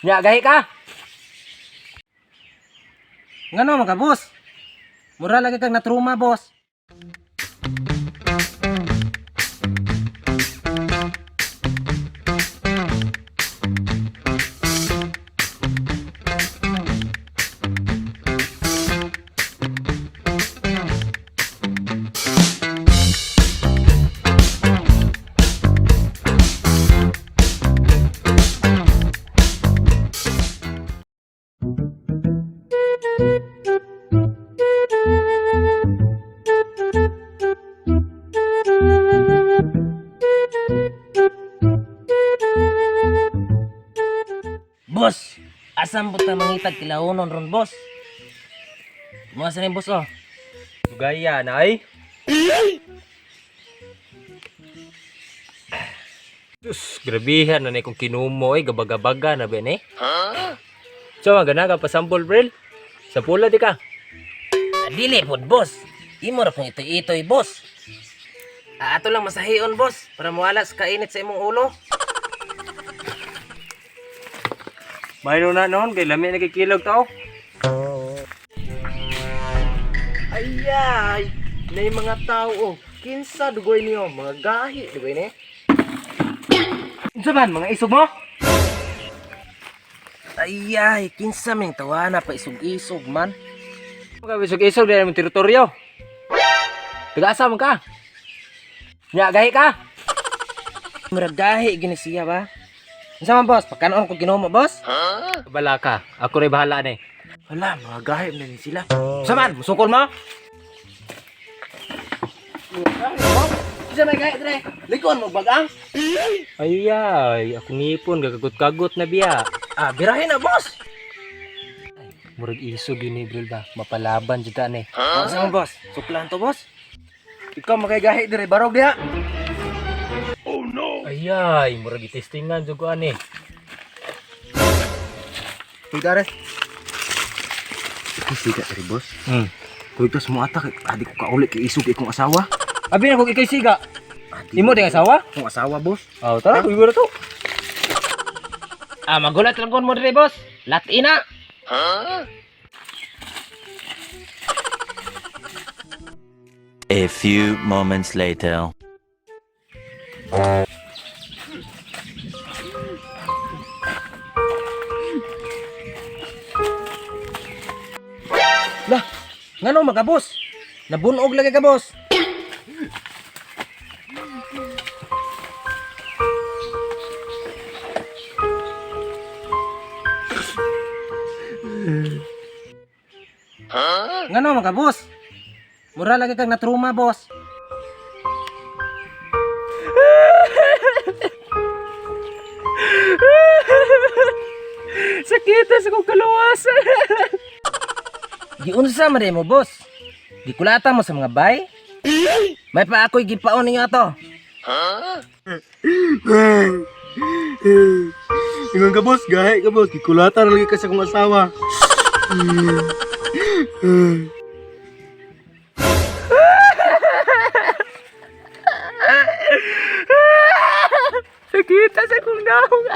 Nya gahi ka. Ngano man ka, boss? Mura lagi kang natruma, boss. Boss, asam puta mangitag kilaunon ron, boss. Mo sa ni boss oh. Gaya na ay. Diyos, grabihan na kung kinumo ay gabagabaga na ben eh. So, magana ka pasampol, Bril. Sa pula di ka. Dili pod, boss. Imo ra kung itoy-itoy, boss. Ato lang masahion, boss, para mawala sa kainit sa imong ulo. Mayroon na noon, kay lami nagkikilog tao. Ayay, nay mga tao oh. Kinsa dugoy niyo, mga gahi dugoy ni. Unsa man mga isog mo? Ayay, kinsa ming tawana pa isog-isog man. Magkabisog-isog din ang teritoryo. Taga-asa man ka. Nya gahi ka. Murag gahi gini siya ba? Unsa man, boss? Pagkanon ko ginumo, boss? Bala ka, ako rin bahala na eh. Wala, mga gahi na ni sila. Unsa man? Musukol mo? Unsa may gahi dire? Likon mo bagang? Ay, ako ngipon, gagagot-kagot na biya. Ah, birahin na, boss. Murag isog yun ni Bril ba? Mapalaban dyan eh. Unsa man, boss? Suklan to, boss. Ikaw magagahi dire barog diha. Ay, murag itestingan dyan ko eh. Uy, Dare. Siga tari, boss. Kung ito semua atak, adik ko kaulit kay isog ikong asawa. Abi na kung ikay siga. Imo din asawa? Kung asawa, boss. Oh, tara, kuwi to. Ah, magulat lang kon mo dire, boss. Latina. A few moments later. Lah, ngano mga boss? Nabunog lagi ka, boss. Ngano mga boss? Mura lagi kang natruma, boss. Sakita sa kong kaluwasan. Giunsa man mo, boss? Gikulata mo sa mga bay? May pa ako'y gipaon ninyo ato. Ingon ka, boss. Gahe ka, boss. Kikulatan lagi ka sa kong asawa. Sakita sa kong naong.